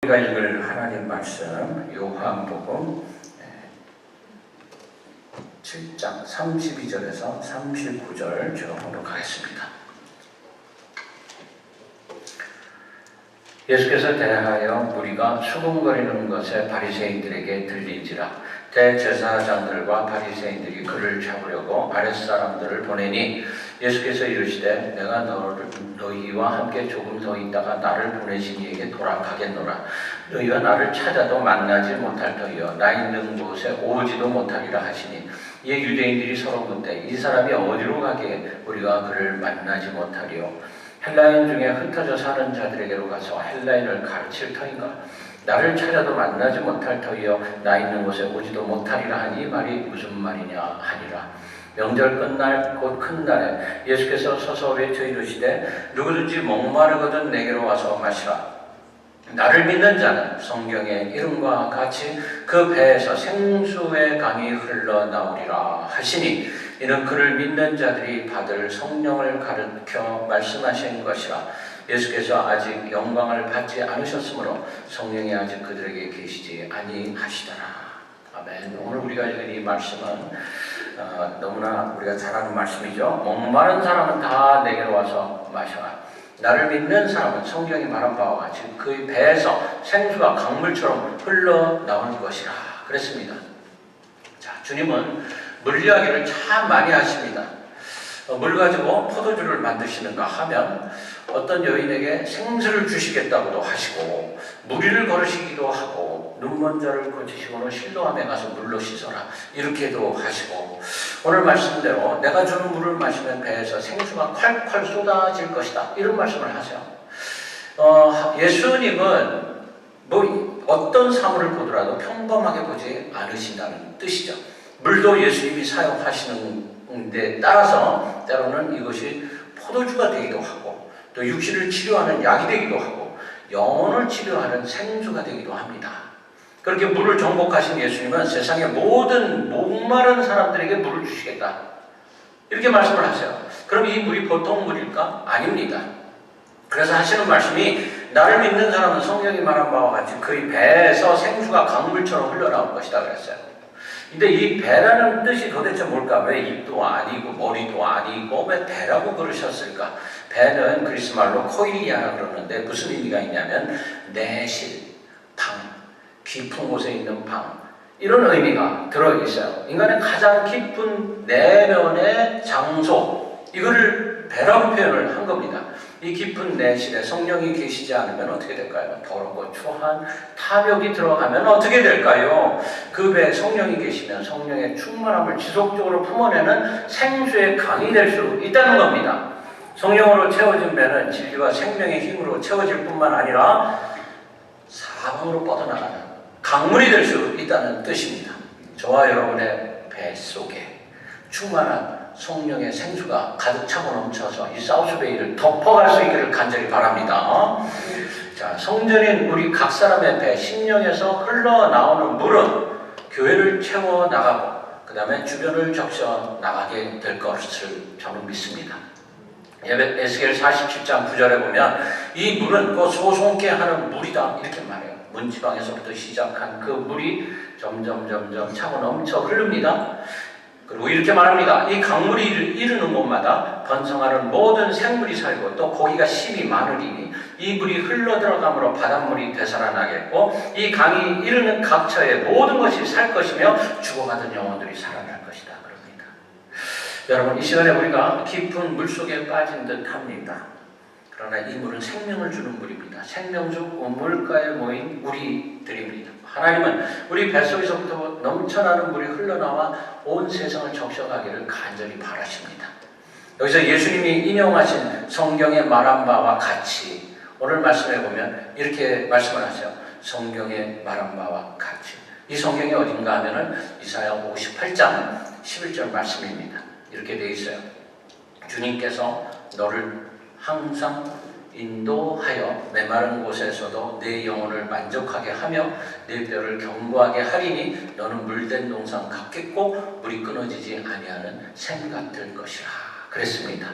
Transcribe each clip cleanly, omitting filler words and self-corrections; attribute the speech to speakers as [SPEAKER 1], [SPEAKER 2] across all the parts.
[SPEAKER 1] 우리가 읽을 하나님 말씀 요한복음 7장 32절에서 39절 제가 가겠습니다. 예수께서 대하여 무리가 수군거리는 것에 바리새인들에게 들린지라. 대제사장들과 바리새인들이 그를 잡으려고 아랫사람들을 보내니 예수께서 이르시되 내가 너희와 함께 조금 더 있다가 나를 보내신 이에게 돌아가겠노라. 너희가 나를 찾아도 만나지 못할 터이요 나 있는 곳에 오지도 못하리라 하시니 이에 유대인들이 서로 묻되 이 사람이 어디로 가기에 우리가 그를 만나지 못하리요. 헬라인 중에 흩어져 사는 자들에게로 가서 헬라인을 가르칠 터인가? 나를 찾아도 만나지 못할 터이요 나 있는 곳에 오지도 못하리라 하니 이 말이 무슨 말이냐 하니라. 명절 끝날 곧 큰 날에 예수께서 서서 외쳐 이르시되 누구든지 목마르거든 내게로 와서 마시라. 나를 믿는 자는 성경의 이름과 같이 그 배에서 생수의 강이 흘러나오리라 하시니 이는 그를 믿는 자들이 받을 성령을 가르쳐 말씀하신 것이라. 예수께서 아직 영광을 받지 않으셨으므로 성령이 아직 그들에게 계시지 아니하시더라. 아멘. 오늘 우리가 읽은 이 말씀은 너무나 우리가 잘 아는 말씀이죠. 목마른 사람은 다 내게로 와서 마셔라. 나를 믿는 사람은 성경이 말한 바와 같이 그의 배에서 생수가 강물처럼 흘러나올 것이라 그랬습니다. 자, 주님은 물 이야기를 참 많이 하십니다. 물 가지고 포도주를 만드시는가 하면 어떤 여인에게 생수를 주시겠다고도 하시고 무리를 걸으시기도 하고 눈먼 자를 고치시고는 실로암에 가서 물로 씻어라 이렇게도 하시고 오늘 말씀대로 내가 주는 물을 마시면 배에서 생수가 콸콸 쏟아질 것이다 이런 말씀을 하세요. 예수님은 어떤 사물을 보더라도 평범하게 보지 않으신다는 뜻이죠. 물도 예수님이 사용하시는 데 따라서 때로는 이것이 포도주가 되기도 하고 또 육신을 치료하는 약이 되기도 하고 영혼을 치료하는 생수가 되기도 합니다. 그렇게 물을 정복하신 예수님은 세상의 모든 목마른 사람들에게 물을 주시겠다 이렇게 말씀을 하세요. 그럼 이 물이 보통 물일까? 아닙니다. 그래서 하시는 말씀이 나를 믿는 사람은 성경이 말한 바와 같이 그의 배에서 생수가 강물처럼 흘러나올 것이다 그랬어요. 근데 이 배라는 뜻이 도대체 뭘까? 왜 입도 아니고 머리도 아니고 왜 배라고 그러셨을까? 배는 그리스말로 코일리아라 그러는데 무슨 의미가 있냐면 내실, 방, 깊은 곳에 있는 방 이런 의미가 들어있어요. 인간의 가장 깊은 내면의 장소 이거를 배라고 표현을 한 겁니다. 이 깊은 내실에 성령이 계시지 않으면 어떻게 될까요? 더럽고 추한 탐욕이 들어가면 어떻게 될까요? 그 배에 성령이 계시면 성령의 충만함을 지속적으로 품어내는 생수의 강이 될 수 있다는 겁니다. 성령으로 채워진 배는 진리와 생명의 힘으로 채워질 뿐만 아니라 사방으로 뻗어나가는 강물이 될 수 있다는 뜻입니다. 저와 여러분의 배 속에 충만한 성령의 생수가 가득 차고 넘쳐서 이 사우스베이를 덮어갈 수 있기를 간절히 바랍니다. 자, 성전인 우리 각 사람의 배, 심령에서 흘러나오는 물은 교회를 채워나가고 그 다음에 주변을 적셔 나가게 될 것을 저는 믿습니다. 에스겔 47장 9절에 보면 이 물은 그 소송케 하는 물이다 이렇게 말해요. 문지방에서부터 시작한 그 물이 점점 차고 넘쳐 흐릅니다. 그리고 이렇게 말합니다. 이 강물이 이르는 곳마다 번성하는 모든 생물이 살고 또 고기가 심이 많으리니 이 물이 흘러들어감으로 바닷물이 되살아나겠고 이 강이 이르는 각처에 모든 것이 살 것이며 죽어가던 영혼들이 살아날 것이다 그럽니다. 여러분 이 시간에 우리가 깊은 물속에 빠진 듯 합니다. 그러나 이 물은 생명을 주는 물입니다. 생명주 물가에 모인 우리들입니다. 하나님은 우리 뱃속에서부터 넘쳐나는 물이 흘러나와 온 세상을 적셔가기를 간절히 바라십니다. 여기서 예수님이 인용하신 성경에 말한 바와 같이 오늘 말씀해 보면 이렇게 말씀을 하세요. 성경에 말한 바와 같이. 이 성경이 어딘가 하면은 이사야 58장 11절 말씀입니다. 이렇게 되어 있어요. 주님께서 너를 항상 인도하여 메마른 곳에서도 내 영혼을 만족하게 하며 내 뼈를 견고하게 하리니 너는 물된 동산 같겠고 물이 끊어지지 아니하는 샘 같을 것이라 그랬습니다.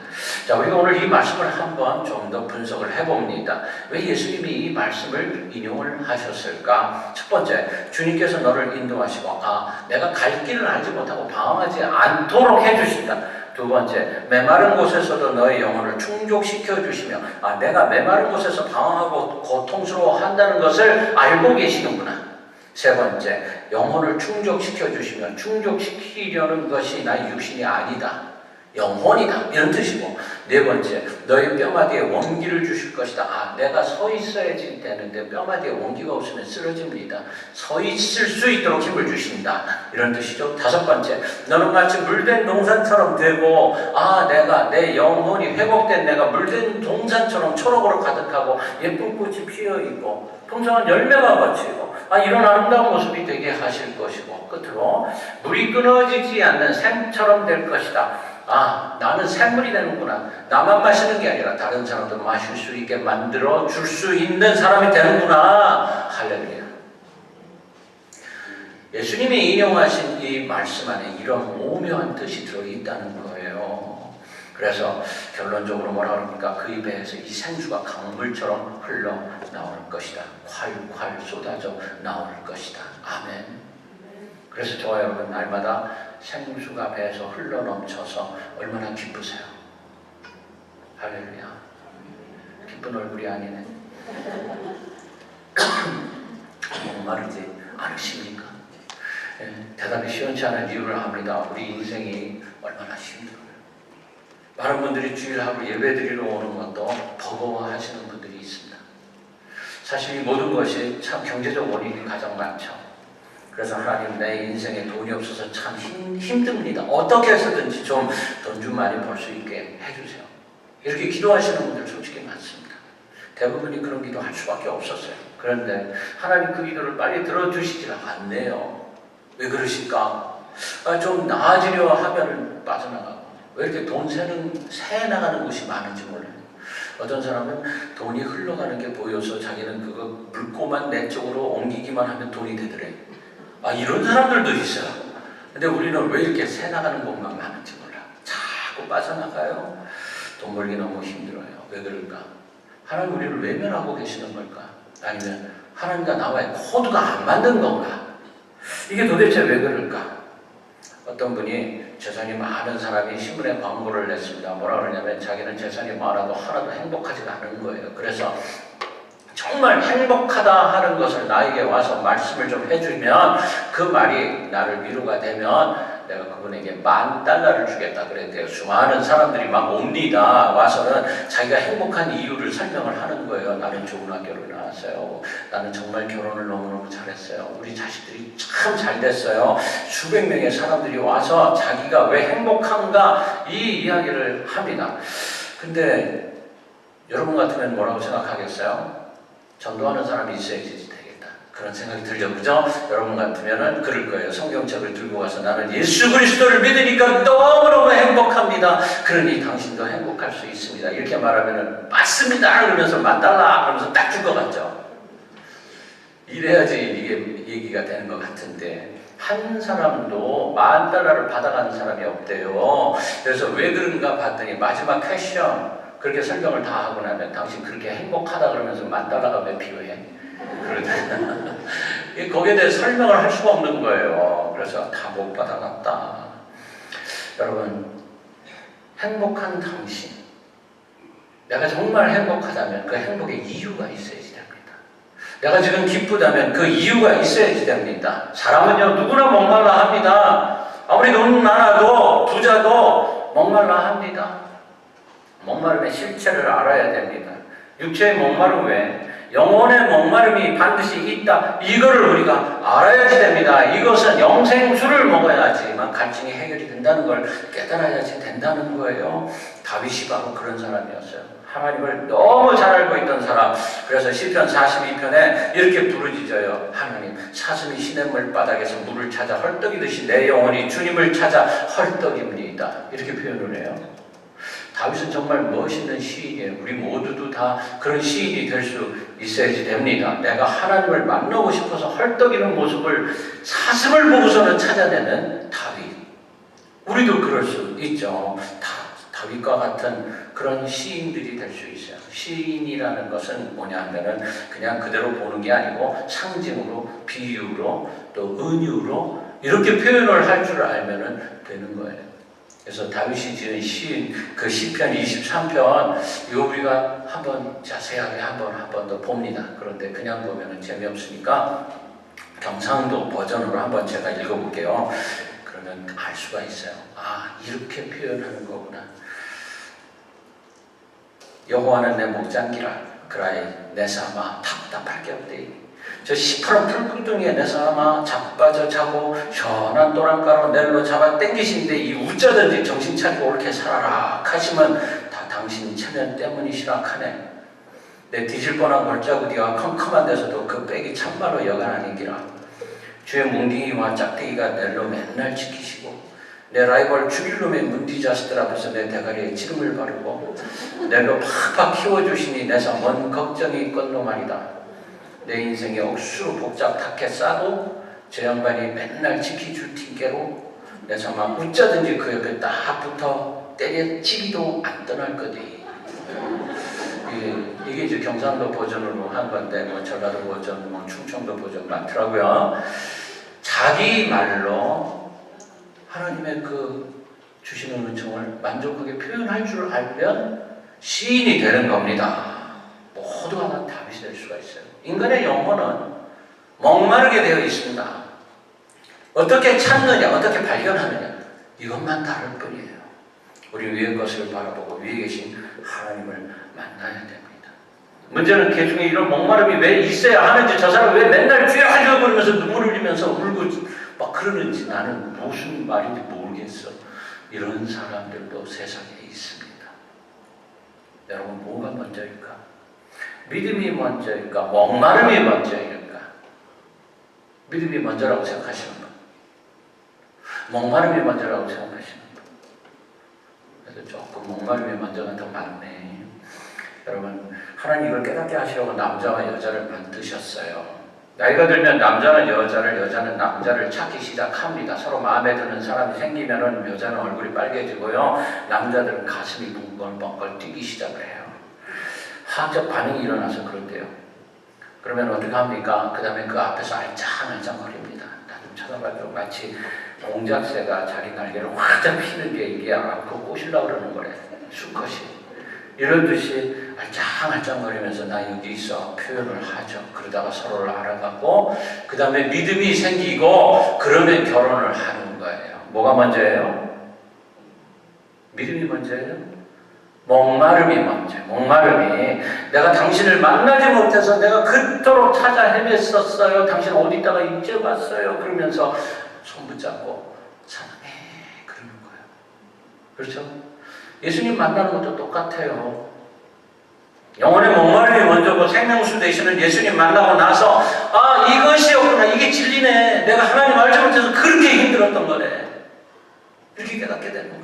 [SPEAKER 1] 자, 우리가 오늘 이 말씀을 한번 좀 더 분석을 해봅니다. 왜 예수님이 이 말씀을 인용을 하셨을까? 첫 번째, 주님께서 너를 인도하시고 내가 갈 길을 알지 못하고 방황하지 않도록 해주신다. 두 번째, 메마른 곳에서도 너의 영혼을 충족시켜 주시며 내가 메마른 곳에서 방황하고 고통스러워 한다는 것을 알고 계시는구나. 세 번째, 영혼을 충족시켜 주시며 충족시키려는 것이 나의 육신이 아니다. 영혼이다. 이런 뜻이고, 네 번째, 너희 뼈마디에 원기를 주실 것이다. 내가 서 있어야지 되는데 뼈마디에 원기가 없으면 쓰러집니다. 서 있을 수 있도록 힘을 주신다. 이런 뜻이죠. 다섯 번째, 너는 마치 물된 동산처럼 되고 내가 내 영혼이 회복된 내가 물된 동산처럼 초록으로 가득하고 예쁜 꽃이 피어있고 풍성한 열매가 맺히고 이런 아름다운 모습이 되게 하실 것이고, 끝으로 물이 끊어지지 않는 샘처럼 될 것이다. 나는 샘물이 되는구나. 나만 마시는 게 아니라 다른 사람도 마실 수 있게 만들어 줄 수 있는 사람이 되는구나. 할렐루야. 예수님이 인용하신 이 말씀 안에 이런 오묘한 뜻이 들어있다는 거예요. 그래서 결론적으로 뭐라 그럽니까? 그 입에서 이 생수가 강물처럼 흘러 나올 것이다. 콸콸 쏟아져 나올 것이다. 아멘. 그래서 저와 여러분 날마다 생수가 배에서 흘러넘쳐서 얼마나 기쁘세요? 할렐루야. 기쁜 얼굴이 아니네. 목마르지 않으십니까? 대답이 시원치 않은 이유를 압니다. 우리 인생이 얼마나 힘들어요. 많은 분들이 주일하고 예배드리러 오는 것도 버거워하시는 분들이 있습니다. 사실 이 모든 것이 참 경제적 원인이 가장 많죠. 그래서 하나님, 내 인생에 돈이 없어서 참 힘듭니다. 어떻게 해서든지 좀 돈 좀 많이 벌 수 있게 해주세요. 이렇게 기도하시는 분들 솔직히 많습니다. 대부분이 그런 기도할 수밖에 없었어요. 그런데 하나님 그 기도를 빨리 들어주시질 않네요. 왜 그러실까? 좀 나아지려 하면 빠져나가고, 왜 이렇게 돈 새 나가는 곳이 많은지 몰라요. 어떤 사람은 돈이 흘러가는 게 보여서 자기는 그거 물고만 내 쪽으로 옮기기만 하면 돈이 되더래. 이런 사람들도 있어요. 근데 우리는 왜 이렇게 새 나가는 곳만 많은지 몰라. 자꾸 빠져나가요. 돈 벌기 너무 힘들어요. 왜 그럴까? 하나님 우리를 외면하고 계시는 걸까? 아니면 하나님과 나와의 코드가 안 맞는 건가? 이게 도대체 왜 그럴까? 어떤 분이 재산이 많은 사람이 신문에 광고를 냈습니다. 뭐라 그러냐면 자기는 재산이 많아도 하나도 행복하지가 않은 거예요. 그래서 정말 행복하다 하는 것을 나에게 와서 말씀을 좀 해주면 그 말이 나를 위로가 되면 내가 그분에게 $10,000를 주겠다 그랬대요. 수많은 사람들이 막 옵니다. 와서는 자기가 행복한 이유를 설명을 하는 거예요. 나는 좋은 학교를 나왔어요. 나는 정말 결혼을 너무너무 잘했어요. 우리 자식들이 참 잘 됐어요. 수백 명의 사람들이 와서 자기가 왜 행복한가 이 이야기를 합니다. 근데 여러분 같으면 뭐라고 생각하겠어요? 전도하는 사람이 있어야지 되겠다. 그런 생각이 들죠. 그죠? 여러분 같으면은 그럴 거예요. 성경책을 들고 가서 나는 예수 그리스도를 믿으니까 너무너무 행복합니다. 그러니 당신도 행복할 수 있습니다. 이렇게 말하면은 맞습니다. 그러면서 $10,000 그러면서 딱 줄 것 같죠. 이래야지 이게 얘기가 되는 것 같은데 한 사람도 $10,000를 받아가는 사람이 없대요. 그래서 왜 그런가 봤더니 마지막 퀘션 그렇게 설명을 다 하고 나면 당신 그렇게 행복하다 그러면서 $10,000가 왜 필요해? 그러잖아. 거기에 대해 설명을 할 수가 없는 거예요. 그래서 다 못 받아갔다. 여러분, 행복한 당신, 내가 정말 행복하다면 그 행복에 이유가 있어야지 됩니다. 내가 지금 기쁘다면 그 이유가 있어야지 됩니다. 사람은요 누구나 목말라 합니다. 아무리 돈 많아도 부자도 목말라 합니다. 목마름의 실체를 알아야 됩니다. 육체의 목마름 외에 영혼의 목마름이 반드시 있다. 이거를 우리가 알아야지 됩니다. 이것은 영생수를 먹어야지만 갈증이 해결이 된다는 걸 깨달아야지 된다는 거예요. 다윗이 바로 그런 사람이었어요. 하나님을 너무 잘 알고 있던 사람. 그래서 시편 42편에 이렇게 부르짖어요. 하나님, 사슴이 시냇물 바닥에서 물을 찾아 헐떡이듯이 내 영혼이 주님을 찾아 헐떡입니다. 이렇게 표현을 해요. 다윗은 정말 멋있는 시인이에요. 우리 모두도 다 그런 시인이 될 수 있어야지 됩니다. 내가 하나님을 만나고 싶어서 헐떡이는 모습을 사슴을 보고서는 찾아내는 다윗. 우리도 그럴 수 있죠. 다윗과 같은 그런 시인들이 될 수 있어요. 시인이라는 것은 뭐냐 하면은 그냥 그대로 보는 게 아니고 상징으로, 비유로, 또 은유로 이렇게 표현을 할 줄 알면은 되는 거예요. 그래서 다윗이 지은 시인 그 시편 23편 이거 우리가 한번 자세하게 한 번 더 봅니다. 그런데 그냥 보면은 재미없으니까 경상도 버전으로 한번 제가 읽어볼게요. 그러면 알 수가 있어요. 아, 이렇게 표현하는 거구나. 여호와는 내 목장기라 그라이 내 삼아 답답할 게 없대. 저 시퍼런 풀구덩이에 내 삼아 자빠져 자고 시원한 또랑가로 넬로 잡아 땡기시는데 이 웃자든지 정신 차리고 옳게 살아라 하시면 다 당신 체면 때문이시라 하네. 내 뒤질 뻔한 골짜구디와 컴컴한 데서도 그 백이 참말로 여간 아니기라. 주의 뭉딩이와 짝대기가 넬로 맨날 지키시고 내 라이벌 죽일 놈의 문디 자식들 앞에서 내 대가리에 기름을 바르고 넬로 팍팍 키워주시니 내서 뭔 걱정이 건 놈 아니다. 내 인생에 억수로 복잡 탁해 싸도 저 양반이 맨날 지키줄 틴께로 내서 막 웃자든지 그 옆에 딱 붙어 때려치기도 안 떠날 거지. 이게 이제 경상도 버전으로 한 건데 뭐 전라도 버전, 뭐 충청도 버전 많더라고요. 자기 말로 하나님의 그 주시는 은총을 만족하게 표현할 줄 알면 시인이 되는 겁니다. 모두가 다 다윗이 될 수가 있어요. 인간의 영혼은 목마르게 되어 있습니다. 어떻게 찾느냐, 어떻게 발견하느냐 이것만 다를 뿐이에요. 우리 위의 것을 바라보고 위에 계신 하나님을 만나야 됩니다. 문제는 그 중에 이런 목마름이 왜 있어야 하는지, 저 사람 왜 맨날 쥐어가지고 그러면서 눈물 흘리면서 울고 막 그러는지 나는 무슨 말인지 모르겠어. 이런 사람들도 세상에 있습니다. 여러분, 뭐가 먼저일까? 믿음이 먼저일까? 목마름이 먼저일까? 믿음이 먼저라고 생각하시는 분, 목마름이 먼저라고 생각하시는 분. 그래서 조금 목마름이 먼저가 더 많네. 여러분, 하나님 이걸 깨닫게 하시려고 남자와 여자를 만드셨어요. 나이가 들면 남자는 여자를, 여자는 남자를 찾기 시작합니다. 서로 마음에 드는 사람이 생기면은 여자는 얼굴이 빨개지고요, 남자들은 가슴이 벙글벙글 뛰기 시작을 해요. 화학적 반응이 일어나서 그런데요. 그러면 어떻게 합니까? 그 다음에 그 앞에서 알짱알짱거립니다. 나 좀 쳐다봐줘. 마치 공작새가 자기 날개를 활짝 피는 게 이게 그 꼬시려고 그러는 거래. 수컷이. 이런 듯이 알짱알짱거리면서 나 여기 있어 표현을 하죠. 그러다가 서로를 알아가고 그 다음에 믿음이 생기고 그러면 결혼을 하는 거예요. 뭐가 먼저예요? 믿음이 먼저예요? 목마름이 먼저예요. 목마름이, 내가 당신을 만나지 못해서 내가 그토록 찾아 헤맸었어요. 당신 어디 있다가 이제 왔어요. 그러면서 손 붙잡고 사랑해 그러는 거예요. 그렇죠? 예수님 만나는 것도 똑같아요. 영혼의 목마름이 먼저고 생명수 되시는 예수님 만나고 나서 아, 이것이었구나, 이게 진리네, 내가 하나님 알지 못해서 그렇게 힘들었던 거네, 이렇게 깨닫게 되는 거예요.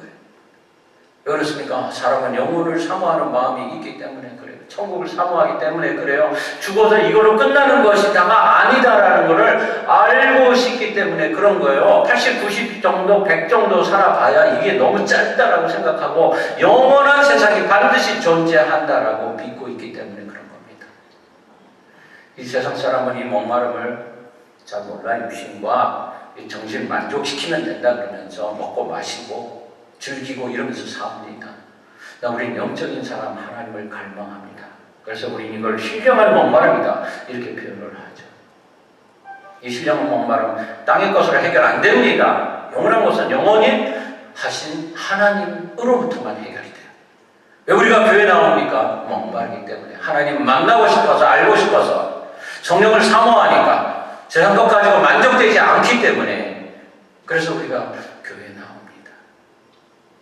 [SPEAKER 1] 왜 그렇습니까? 사람은 영혼을 사모하는 마음이 있기 때문에 그래요. 천국을 사모하기 때문에 그래요. 죽어서 이걸로 끝나는 것이다가 아니다라는 것을 알고 싶기 때문에 그런 거예요. 80, 90 정도, 100 정도 살아봐야 이게 너무 짧다라고 생각하고 영원한 세상이 반드시 존재한다라고 믿고 있기 때문에 그런 겁니다. 이 세상 사람은 이 목마름을 잘 몰라. 육신과 정신 만족시키면 된다 그러면서 먹고 마시고 즐기고 이러면서 삽니다. 우리는 영적인 사람 하나님을 갈망합니다. 그래서 우리는 이걸 신령한 목마름이다 이렇게 표현을 하죠. 이 신령한 목마름, 땅의 것으로 해결 안 됩니다. 영원한 것은 영원히 하신 하나님으로부터만 해결이 돼요. 왜 우리가 교회 나옵니까? 목마르기 때문에, 하나님 만나고 싶어서, 알고 싶어서, 성령을 사모하니까, 세상 것 가지고 만족되지 않기 때문에, 그래서 우리가 교회에 나옵니다.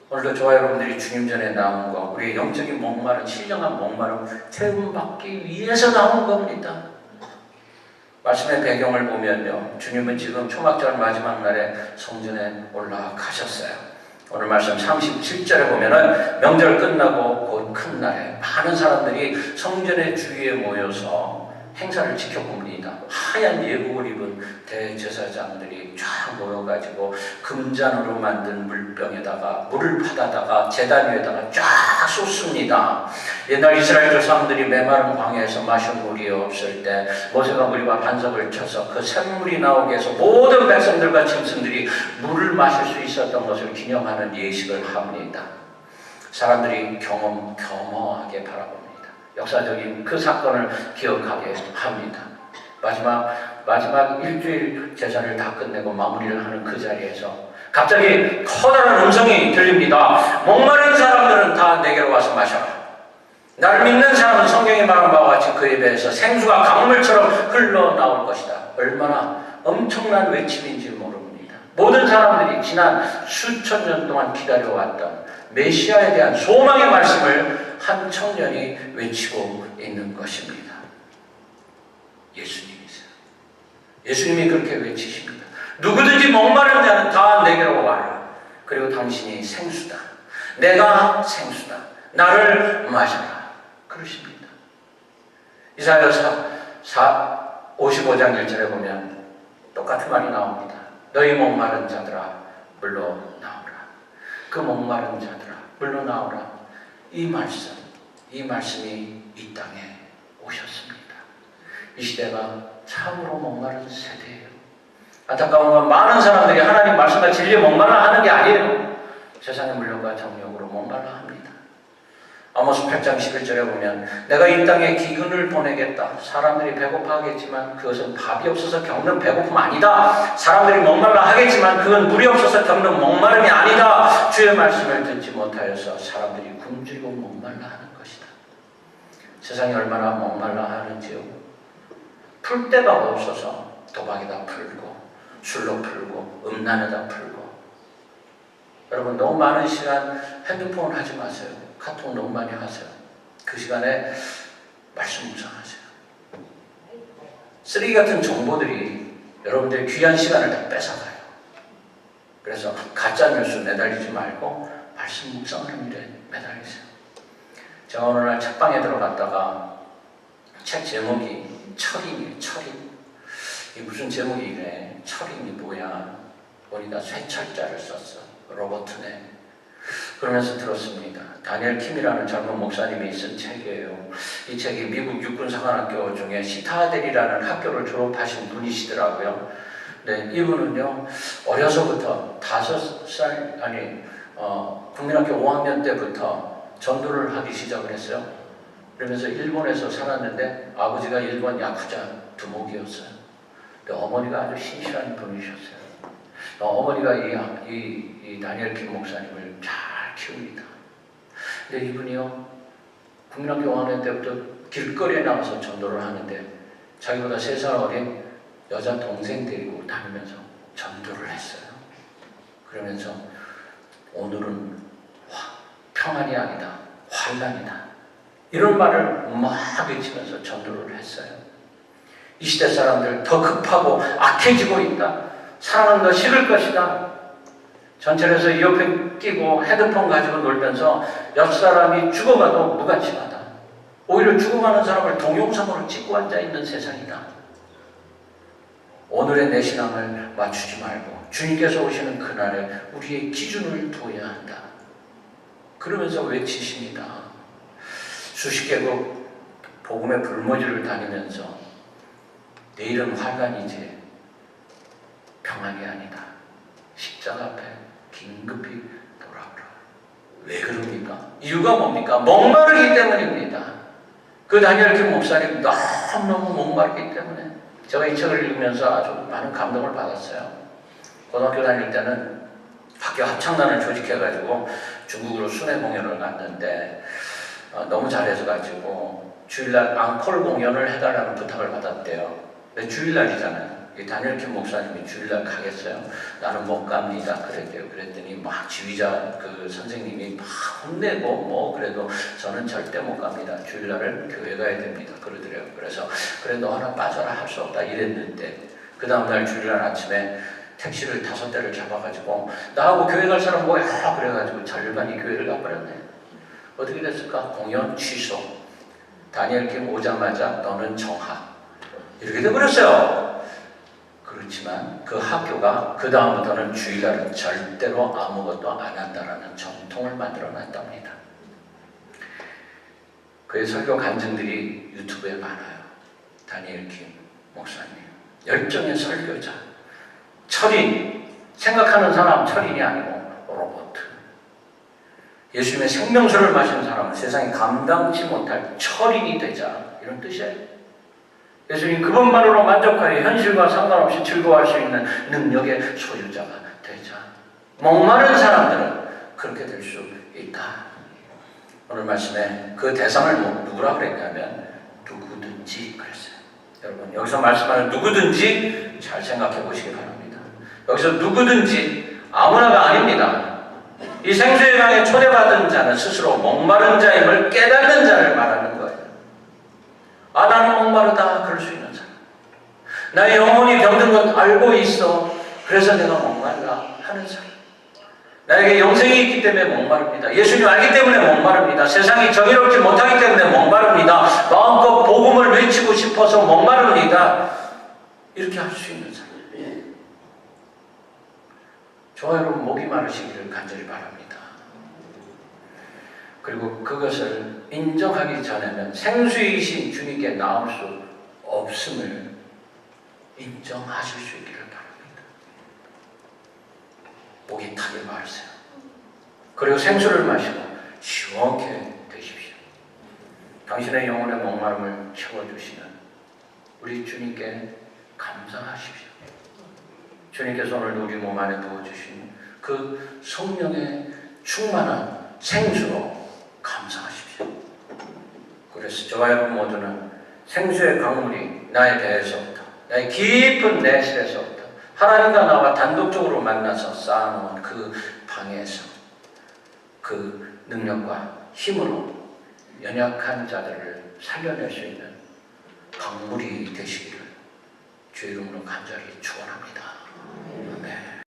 [SPEAKER 1] 오늘도 저와 여러분들이 주님 전에 나온 거, 우리의 영적인 목마름, 신령한 목마름 채움받기 위해서 나온 겁니다. 말씀의 배경을 보면요, 주님은 지금 초막절 마지막 날에 성전에 올라가셨어요. 오늘 말씀 37절에 보면은 명절 끝나고 곧 큰 날에 많은 사람들이 성전의 주위에 모여서 행사를 지켜봅니다. 하얀 예복을 입은 대제사장들이 쫙 모여가지고 금잔으로 만든 물병에다가 물을 받아다가 제단 위에다가 쫙 쏟습니다. 옛날 이스라엘 조상들이 메마른 광야에서 마신 물이 없을 때 모세가 무리와 반석을 쳐서 그 샘물이 나오게 해서 모든 백성들과 짐승들이 물을 마실 수 있었던 것을 기념하는 예식을 합니다. 사람들이 겸허하게 바라봅니다. 역사적인 그 사건을 기억하게 합니다. 마지막 일주일 제사를 다 끝내고 마무리를 하는 그 자리에서 갑자기 커다란 음성이 들립니다. 목마른 사람들은 다 내게로 와서 마셔라. 나를 믿는 사람은 성경이 말한 바와 같이 그 입에서 생수가 강물처럼 흘러나올 것이다. 얼마나 엄청난 외침인지 모릅니다. 모든 사람들이 지난 수천 년 동안 기다려왔던 메시아에 대한 소망의 말씀을 한 청년이 외치고 있는 것입니다. 예수님이세요. 예수님이 그렇게 외치십니다. 누구든지 목마른 자는 다 내게로 와라. 그리고 당신이 생수다. 내가 생수다. 나를 마셔라. 그러십니다. 이사야서 55장 1절에 보면 똑같은 말이 나옵니다. 너희 목마른 자들아 물로 나오라. 그 목마른 자들아 물로 나오라. 이 말씀이 이 땅에 오셨습니다. 이 시대가 참으로 목마른 세대예요. 안타까운 건 많은 사람들이 하나님 말씀과 진리에 목말라 하는 게 아니에요. 세상의 물욕과 정욕으로 목말라 합니다. 아모스 8장 11절에 보면 내가 이 땅에 기근을 보내겠다. 사람들이 배고파하겠지만 그것은 밥이 없어서 겪는 배고픔 아니다. 사람들이 목말라 하겠지만 그건 물이 없어서 겪는 목마름이 아니다. 주의 말씀을 듣지 못하여서 사람들이 굶주리고 목말라 하는 것이다. 세상이 얼마나 목말라 하는지요. 풀 데가 없어서 도박에다 풀고 술로 풀고 음란에다 풀고. 여러분 너무 많은 시간 핸드폰 하지 마세요. 카톡 너무 많이 하세요. 그 시간에 말씀 묵상하세요. 쓰레기 같은 정보들이 여러분들의 귀한 시간을 다 뺏어가요. 그래서 가짜 뉴스 매달리지 말고 말씀 묵상하는 일에 매달리세요. 제가 어느 날 책방에 들어갔다가 책 제목이 철인이에요. 철인. 이 무슨 제목이 이래. 철인이 뭐야. 보니까 쇠철자를 썼어. 로버트네. 그러면서 들었습니다. 다니엘 킴이라는 젊은 목사님이 쓴 책이에요. 이 책이 미국 육군사관학교 중에 시타델이라는 학교를 졸업하신 분이시더라고요. 네, 이분은요 어려서부터 5살 국민학교 5학년 때부터 전도를 하기 시작을 했어요. 그러면서 일본에서 살았는데 아버지가 일본 야쿠자 두목이었어요. 근데 어머니가 아주 신실한 분이셨어요. 어머니가 이 다니엘 킴 목사님을 잘 키웁니다. 근데 이분이요 국민학교 5학년 때부터 길거리에 나가서 전도를 하는데 자기보다 3살 어린 여자 동생 데리고 다니면서 전도를 했어요. 그러면서 오늘은 평안이 아니다, 환난이다 이런 말을 막 외치면서 전도를 했어요. 이 시대 사람들 더 급하고 악해지고 있다. 사랑은 더 식을 것이다. 전철에서 이어폰 끼고 헤드폰 가지고 놀면서 옆 사람이 죽어가도 무관심하다. 오히려 죽어가는 사람을 동영상으로 찍고 앉아있는 세상이다. 오늘의 내 신앙을 맞추지 말고 주님께서 오시는 그날에 우리의 기준을 둬야 한다. 그러면서 외치십니다. 수십 개국 복음의 불모지를 다니면서 내일은 환난이지 평안이 아니다. 십자가 앞에 긴급히 돌아오라. 왜 그럽니까? 이유가 뭡니까? 목마르기 때문입니다. 그 다니엘 킴 목사님 너무너무 목마르기 때문에 제가 이 책을 읽으면서 아주 많은 감동을 받았어요. 고등학교 다닐 때는 학교 합창단을 조직해가지고 중국으로 순회 공연을 갔는데 너무 잘해서 가지고 주일날 앙콜 공연을 해달라는 부탁을 받았대요. 주일날이잖아요. 다니엘 킴 목사님이 주일날 가겠어요? 나는 못 갑니다. 그랬대요. 그랬더니 막 지휘자 그 선생님이 막 혼내고 그래도 저는 절대 못 갑니다. 주일날은 교회 가야 됩니다. 그러더래요. 그래서 그래 너 하나 빠져라 할 수 없다 이랬는데 그 다음날 주일날 아침에 택시를 5대를 잡아가지고 나하고 교회 갈 사람 뭐야? 그래가지고 절반이 교회를 가버렸네. 어떻게 됐을까? 공연 취소. 다니엘 킴 오자마자 너는 정하. 이렇게 돼버렸어요. 그렇지만 그 학교가 그 다음부터는 주일날은 절대로 아무것도 안 한다라는 전통을 만들어 놨답니다. 그의 설교 간증들이 유튜브에 많아요. 다니엘 킴 목사님, 열정의 설교자, 철인, 생각하는 사람 철인이 아니고 로봇. 예수님의 생명수를 마신 사람은 세상이 감당치 못할 철인이 되자, 이런 뜻이에요. 예수님 그분만으로 만족하여 현실과 상관없이 즐거워할 수 있는 능력의 소유자가 되자. 목마른 사람들은 그렇게 될 수 있다. 오늘 말씀에 그 대상을 누구라 그랬냐면 누구든지 그랬어요. 여러분 여기서 말씀하는 누구든지 잘 생각해 보시기 바랍니다. 여기서 누구든지 아무나가 아닙니다. 이 생수의 강에 초대받은 자는 스스로 목마른 자임을 깨닫는 자를 말하는 거예요. 아, 나는 목마르다 그럴 수 있는 사람, 나의 영혼이 병든 것 알고 있어 그래서 내가 목말라 하는 사람, 나에게 영생이 있기 때문에 목마릅니다, 예수님 알기 때문에 목마릅니다, 세상이 정의롭지 못하기 때문에 목마릅니다, 마음껏 복음을 외치고 싶어서 목마릅니다, 이렇게 할 수 있는 사람. 저와 여러분 목이 마르시기를 간절히 바랍니다. 그리고 그것을 인정하기 전에는 생수이신 주님께 나올 수 없음을 인정하실 수 있기를 바랍니다. 목이 타길 마르세요. 그리고 생수를 마시고 시원케 되십시오. 당신의 영혼의 목마름을 채워주시는 우리 주님께 감사하십시오. 주님께서 오늘 우리 몸 안에 부어주신 그 성령의 충만한 생수로 감사하십시오. 그래서 저와 여러분 모두는 생수의 강물이 나의 배에서부터, 나의 깊은 내실에서부터 하나님과 나와 단독적으로 만나서 쌓아놓은 그 방에서 그 능력과 힘으로 연약한 자들을 살려낼 수 있는 강물이 되시기를 주의 이름으로 간절히 축원합니다.